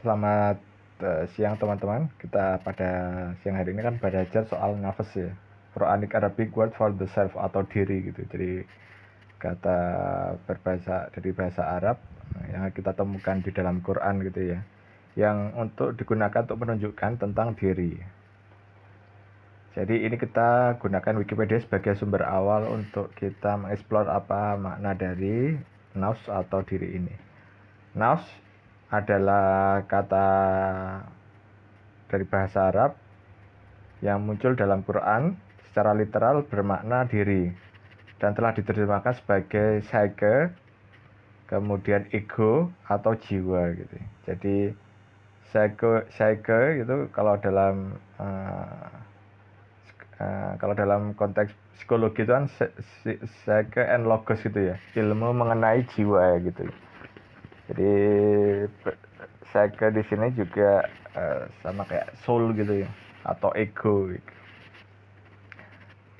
Selamat siang teman-teman. Kita pada siang hari ini kan belajar soal nafas ya. Quranic Arabic word for the self atau diri gitu. Jadi kata berbahasa dari bahasa Arab yang kita temukan di dalam Quran gitu ya. Yang untuk digunakan untuk menunjukkan tentang diri. Jadi ini kita gunakan Wikipedia sebagai sumber awal untuk kita mengeksplor apa makna dari nafs atau diri ini. Nafs adalah kata dari bahasa Arab yang muncul dalam Quran secara literal bermakna diri dan telah diterjemahkan sebagai psyche, kemudian ego atau jiwa gitu. Jadi psyche itu kalau dalam konteks psikologi itu kan psyche and logos gitu ya, ilmu mengenai jiwa gitu. Jadi psyche di sini juga sama kayak soul gitu ya, atau ego gitu.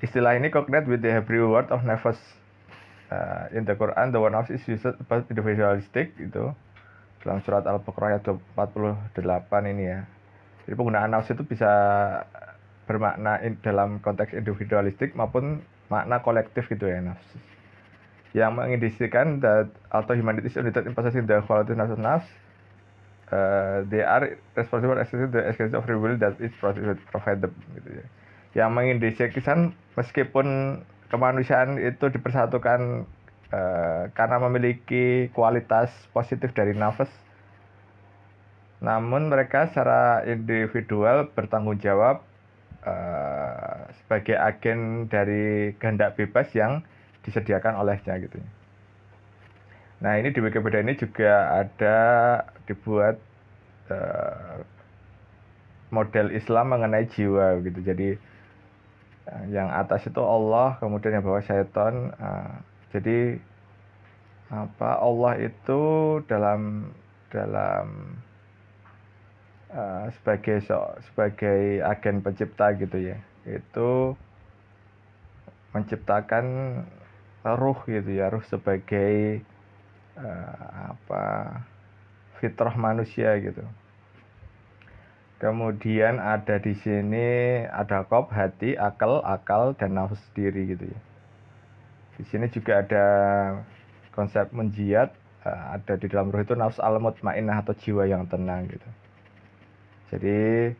Istilah ini cognate with the Hebrew word of nefas. In the Quran, the word nafs is used about individualistic itu dalam surat Al-Baqarah ayat 48 ini ya. Jadi penggunaan nafs itu bisa bermakna dalam konteks individualistik maupun makna kolektif gitu ya, nafs. Yang mengindikasikan that although humanity is united in possessing the quality of nafs, they are responsible for exercising the exercise of free will that is provided gitu ya. Yang mengindikasikan meskipun kemanusiaan itu dipersatukan karena memiliki kualitas positif dari nafas, namun mereka secara individual bertanggung jawab sebagai agen dari kehendak bebas yang disediakan olehnya gitu. Nah ini di Wikipedia ini juga ada dibuat model Islam mengenai jiwa gitu. Jadi yang atas itu Allah, kemudian yang bawah syaitan. Jadi Allah itu dalam sebagai agen pencipta gitu ya, itu menciptakan ruh gitu ya, ruh sebagai fitrah manusia gitu. Kemudian ada di sini ada qalb, hati, akal dan nafsu diri gitu ya. Di sini juga ada konsep menjiat, ada di dalam ruh itu nafs al-mutmainnah atau jiwa yang tenang gitu. Jadi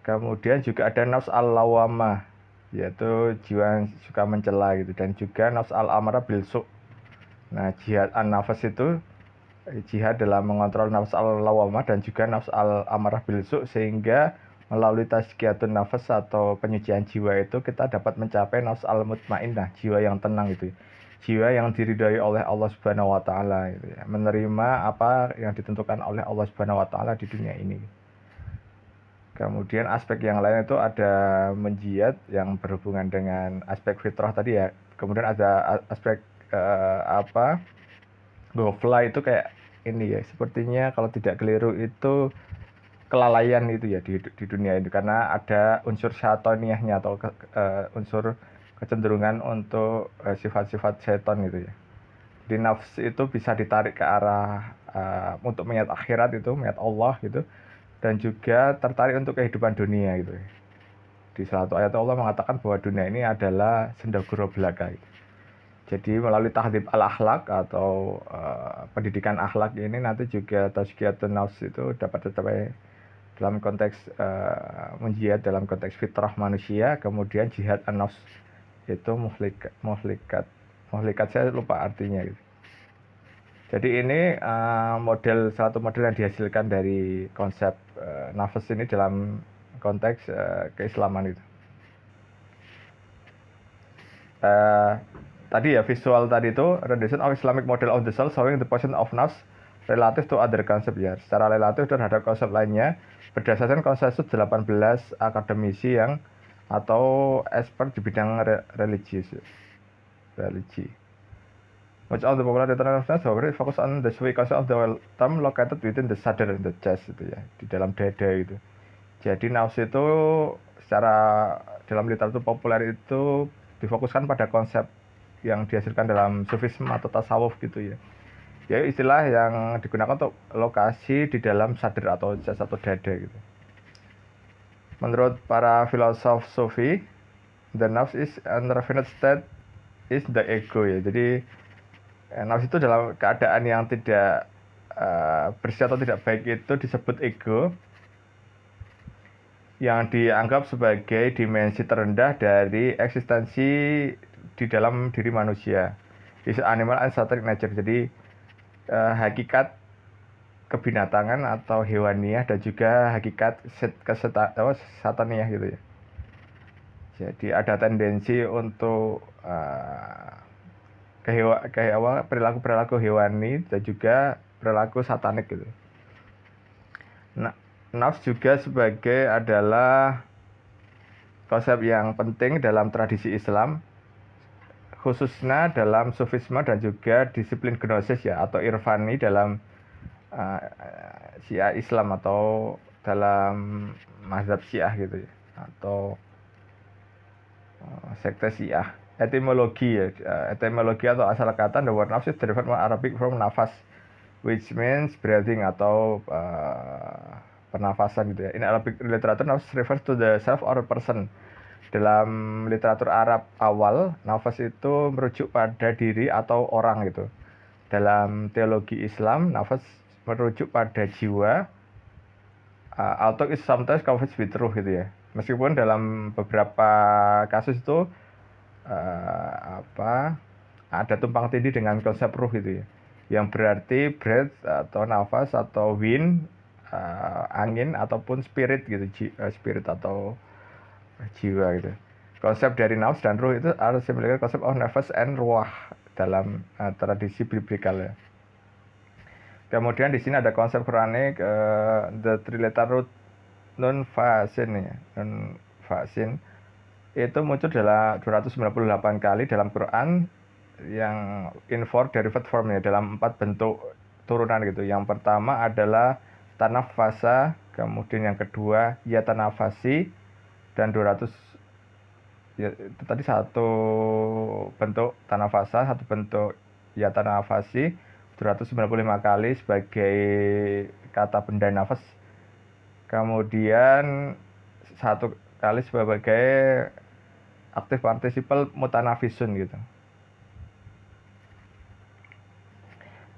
kemudian juga ada nafs al-lawamah, yaitu jiwa yang suka mencela gitu, dan juga nafs al-amarah bil-su'. Nah, jihad an-nafas itu jihad dalam mengontrol nafs al-lawamah dan juga nafs al-amarah bil-su', sehingga melalui tazkiyatun nafas atau penyucian jiwa itu kita dapat mencapai nafs al-mutmainnah, jiwa yang tenang itu. Jiwa yang diridhai oleh Allah Subhanahu wa taala gitu ya, menerima apa yang ditentukan oleh Allah Subhanahu wa taala di dunia ini. Kemudian aspek yang lain itu ada menjiat yang berhubungan dengan aspek fitrah tadi ya. Kemudian ada aspek gofla itu kayak ini ya, sepertinya kalau tidak keliru itu kelalaian itu ya di dunia itu, karena ada unsur syaitaniyahnya atau unsur kecenderungan untuk sifat-sifat syaitan gitu ya. Di nafs itu bisa ditarik ke arah untuk mengingat akhirat itu, mengingat Allah gitu, dan juga tertarik untuk kehidupan dunia gitu. Di salah satu ayat Allah mengatakan bahwa dunia ini adalah sendagura belaka gitu. Jadi melalui tahdhib al-akhlak atau pendidikan akhlak ini nanti juga tazkiyatun nafs itu dapat tercapai dalam konteks menjihad dalam konteks fitrah manusia. Kemudian jihad an-nafs itu muhlikat saya lupa artinya gitu. Jadi ini satu model yang dihasilkan dari konsep nafas ini dalam konteks keislaman itu. Tadi ya, visual tadi itu rendition of Islamic model of the soul showing the position of nafs relative to other concept ya. Secara relatif terhadap konsep lainnya berdasarkan konsensus 18 akademisi yang atau expert di bidang religi. Much of the popular international theory focus on the sweet concept of the term located within the sadr, the chest itu ya, di dalam dada itu. Jadi nafs itu secara dalam literatur populer itu difokuskan pada konsep yang dihasilkan dalam sufisme atau tasawuf gitu ya. Ya istilah yang digunakan untuk lokasi di dalam sadar atau jasad atau dada gitu. Menurut para filosof Sufi, the nafs is unrefined state is the ego ya. Jadi nafs itu dalam keadaan yang tidak bersih atau tidak baik itu disebut ego, yang dianggap sebagai dimensi terendah dari eksistensi di dalam diri manusia. Is animal and satanic nature. Jadi hakikat kebinatangan atau hewaniah dan juga hakikat sataniah gitu ya. Jadi ada tendensi untuk perilaku hewani dan juga perilaku satanik gitu. Nah, nafs juga sebagai adalah konsep yang penting dalam tradisi Islam, khususnya dalam Sufisme dan juga disiplin gnosis ya atau irfani dalam Syiah Islam atau dalam mazhab Syiah gitu ya, atau sekte Syiah. Etimologi ya, etimologi atau asal kata the word nafs is derived from Arabic from nafas, which means breathing atau pernafasan gitu ya. In Arabic literature, nafs refers to the self or person. Dalam literatur Arab awal, nafas itu merujuk pada diri atau orang gitu. Dalam teologi Islam, nafas merujuk ada jiwa, auto is sometimes confused with ruh gitu ya. Meskipun dalam beberapa kasus itu ada tumpang tindih dengan konsep ruh gitu ya, yang berarti breath atau nafas atau wind, angin ataupun spirit gitu, spirit atau jiwa gitu. Konsep dari nafs dan ruh itu harus memiliki konsep of nafas and ruah dalam tradisi biblikal ya. Kemudian di sini ada konsep Quranic, the three letter root nun fasin ya. Nun fasin itu muncul dalam 298 kali dalam Quran yang in four derived form ya, dalam 4 bentuk turunan gitu. Yang pertama adalah tanafasa, kemudian yang kedua ya tanafasi, dan 200 ya, itu tadi satu bentuk tanafasa, satu bentuk ya tanafasi, 295 kali sebagai kata benda nafas, kemudian satu kali sebagai aktif partisiple mutanafisun gitu.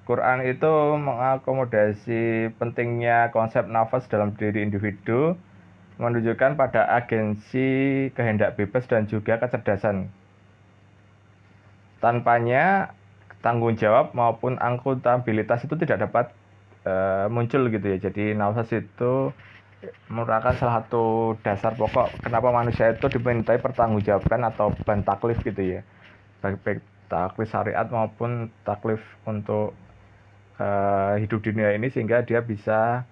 Quran itu mengakomodasi pentingnya konsep nafas dalam diri individu, menunjukkan pada agensi kehendak bebas dan juga kecerdasan. Tanpanya tanggung jawab maupun akuntabilitas itu tidak dapat muncul gitu ya. Jadi nafas itu merupakan salah satu dasar pokok kenapa manusia itu dimintai pertanggungjawabkan atau beban taklif gitu ya, baik taklif syariat maupun taklif untuk hidup dunia ini, sehingga dia bisa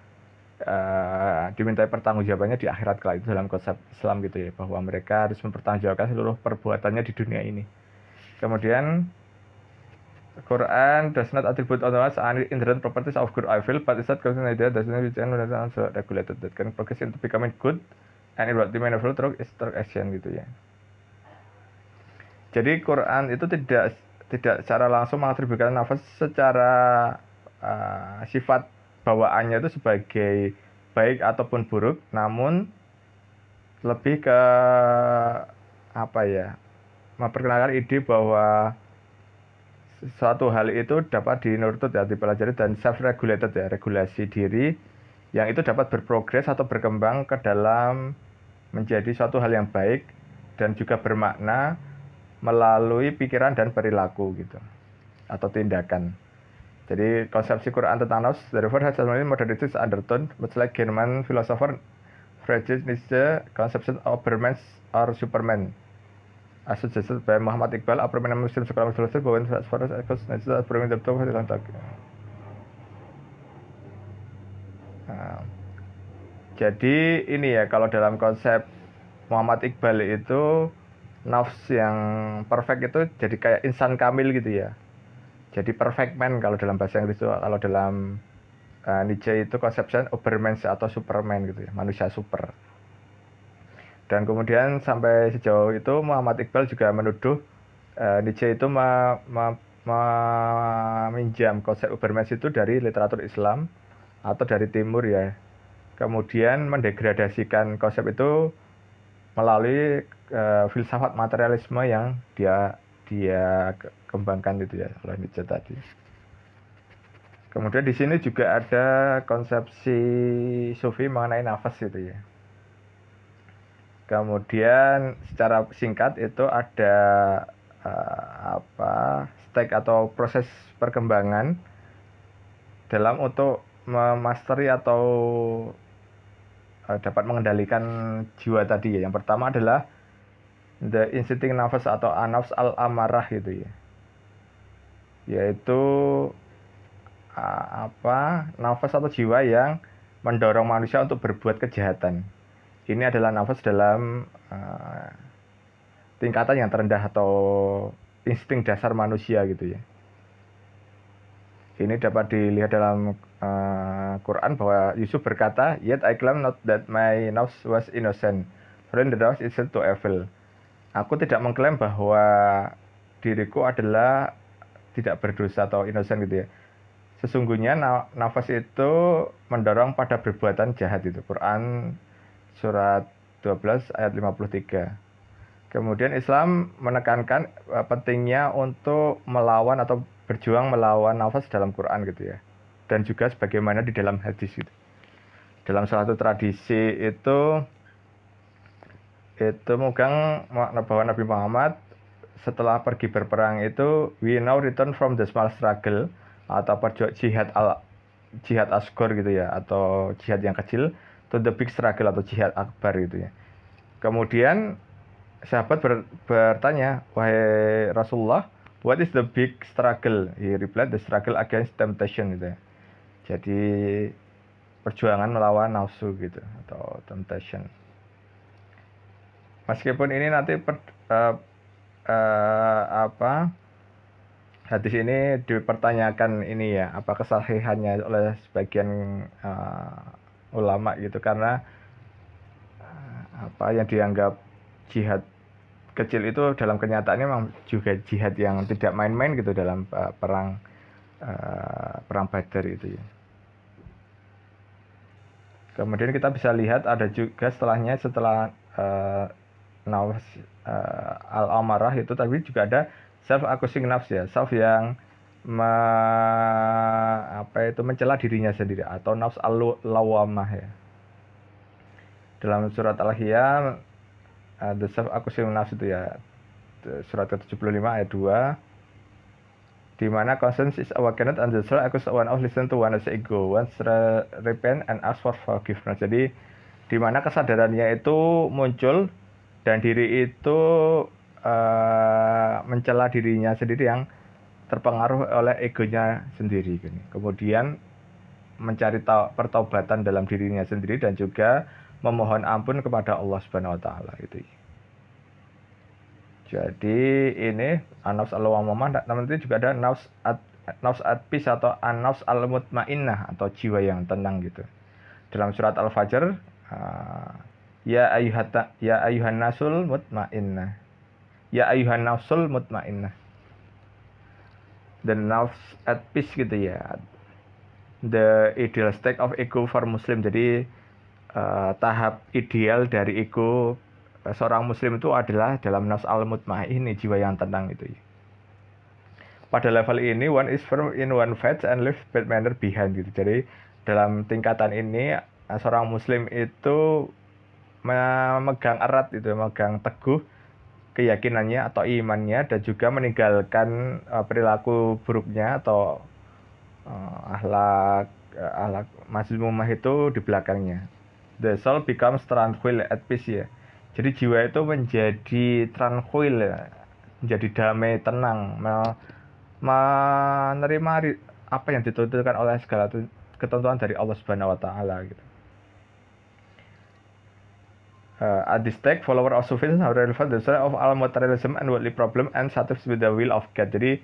dimintai pertanggungjawabannya di akhirat kala itu dalam konsep Islam gitu ya, bahwa mereka harus mempertanggungjawabkan seluruh perbuatannya di dunia ini. Kemudian Quran does not attribute otherwise any inherent properties of good or evil, but instead considers idea does not be regulated that can progress into becoming good and inwardly meaningful through its action gitu ya. Jadi Quran itu tidak secara langsung mengatribusikan nafas secara sifat bawaannya itu sebagai baik ataupun buruk, namun lebih ke memperkenalkan ide bahwa suatu hal itu dapat dinurtut ya, dipelajari, dan self-regulated ya, regulasi diri yang itu dapat berprogres atau berkembang ke dalam menjadi suatu hal yang baik dan juga bermakna melalui pikiran dan perilaku gitu, atau tindakan. Jadi konsepsi Quran tentang nafs therefore has many modalities undertone, much like German philosopher Friedrich Nietzsche conception of Superman or Superman, as suggested by Muhammad Iqbal, a prominent Muslim scholar of philosophy, going as far as Nietzsche as prominent jadi ini ya, kalau dalam konsep Muhammad Iqbal itu nafs yang perfect itu jadi kayak insan kamil gitu ya. Jadi perfect man kalau dalam bahasa Inggris itu. Kalau dalam Nietzsche itu konsepnya Ubermensch atau Superman gitu ya, manusia super. Dan kemudian sampai sejauh itu Muhammad Iqbal juga menuduh Nietzsche itu meminjam konsep Ubermensch itu dari literatur Islam atau dari timur ya. Kemudian mendegradasikan konsep itu melalui filsafat materialisme yang dia kembangkan itu ya oleh Nietzsche tadi. Kemudian di sini juga ada konsepsi sufi mengenai nafas itu ya. Kemudian secara singkat itu ada step atau proses perkembangan dalam untuk memasteri atau dapat mengendalikan jiwa tadi ya. Yang pertama adalah the instincting nafas atau an-nafs al-amarah gitu ya. Yaitu nafas atau jiwa yang mendorong manusia untuk berbuat kejahatan. Ini adalah nafas dalam tingkatan yang terendah atau insting dasar manusia gitu ya. Ini dapat dilihat dalam Quran bahwa Yusuf berkata, "Yet I claim not that my nafs was innocent, for the nafs is to evil." Aku tidak mengklaim bahwa diriku adalah tidak berdosa atau innocent gitu ya. Sesungguhnya nafas itu mendorong pada perbuatan jahat itu. Quran surat 12 ayat 53. Kemudian Islam menekankan pentingnya untuk melawan atau berjuang melawan nafas dalam Quran gitu ya. Dan juga sebagaimana di dalam hadis gitu. Dalam salah satu tradisi itu megang makna bahwa Nabi Muhammad setelah pergi berperang itu, we now return from the small struggle atau jihad asghar gitu ya, atau jihad yang kecil, to the big struggle atau jihad akbar gitu ya. Kemudian sahabat bertanya, "Wahai Rasulullah, what is the big struggle?" He replied, "The struggle against temptation," gitu ya. Jadi perjuangan melawan nafsu gitu atau temptation. Meskipun ini nanti hadis ini dipertanyakan ini ya, apa kesahihannya oleh sebagian ulama gitu, karena yang dianggap jihad kecil itu dalam kenyataannya memang juga jihad yang tidak main-main gitu dalam perang Badar itu ya. Kemudian kita bisa lihat ada juga setelahnya, setelah nafs al-amarah itu tadi juga ada self accusing nafs ya, self yang mencela dirinya sendiri atau nafs al-lawamah ya. Dalam surat Al-Hiyam the self accusing nafs itu ya, surat ke-75 ayat 2, di mana conscience is awakened and the soul accuse one of listen to one's ego, once repent and ask for forgiveness. Jadi di mana kesadarannya itu muncul dan diri itu mencela dirinya sendiri yang terpengaruh oleh egonya sendiri. Kemudian mencari pertaubatan dalam dirinya sendiri dan juga memohon ampun kepada Allah Subhanahu wa taala itu. Jadi ini an-nafs al-lawwamah, nanti juga ada nafs at-peace atau an-nafs al-mutmainnah atau jiwa yang tenang gitu. Dalam surat Al-Fajr, ya ayuhan nasul mutmainnah. Ya ayuhan nafsul mutmainnah. The nafs at peace gitu ya. The ideal state of ego for Muslim. Jadi tahap ideal dari ego seorang muslim itu adalah dalam nafs al-mutmainnah, jiwa yang tenang itu ya. Pada level ini one is firm in one faith and leave bad manner behind gitu. Jadi dalam tingkatan ini seorang muslim itu memegang erat itu, memegang teguh keyakinannya atau imannya dan juga meninggalkan perilaku buruknya atau akhlak mazmumah itu di belakangnya. The soul becomes tranquil at peace ya. Jadi jiwa itu menjadi tranquil ya, menjadi damai, tenang, menerima apa yang dituntutkan oleh segala ketentuan dari Allah Subhanahu wa taala gitu. At this stage, follower of Sufism are relevant the story of all materialism and worldly problem and satisfied with the will of God. Jadi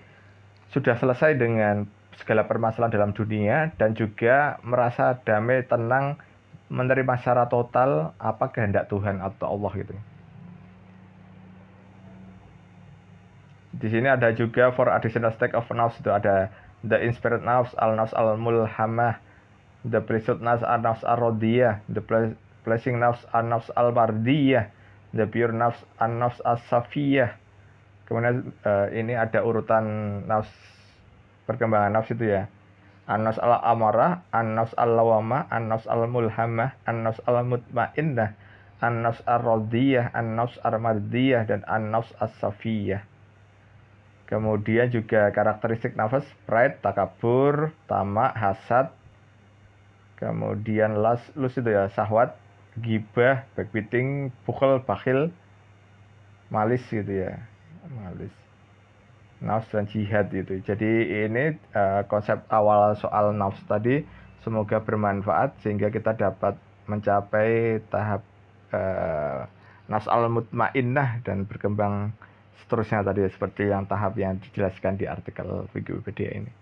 sudah selesai dengan segala permasalahan dalam dunia dan juga merasa damai, tenang, menerima secara total apa kehendak Tuhan atau Allah gitu. Di sini ada juga for additional state of nafs, itu ada the inspired nafs, al-nafs al-mulhamah, the pleasant nafs, an-nafs ar-radiyah, the pleasing nafs, an-nafs al-mardiyah, the pure nafs, an-nafs as-safiyah. Kemudian ini ada urutan nafs, perkembangan nafs itu ya. An-nafs al-amarah, an-nafs al-lawamah, an-nafs al-mulhamah, an-nafs al-mutmainnah, an-nafs ar-radiyah, an-nafs ar-mardiyah, dan an-nafs as-safiyah. Kemudian juga karakteristik nafas, pride, takabur, tamak, hasad. Kemudian lus itu ya, syahwat, gibah, backbiting, bukhul, bakhil, malis gitu ya. Malis. Nafs dan jihad itu. Jadi ini konsep awal soal nafs tadi semoga bermanfaat sehingga kita dapat mencapai tahap nafs al-mutmainnah dan berkembang seterusnya tadi seperti yang tahap yang dijelaskan di artikel Wikipedia ini.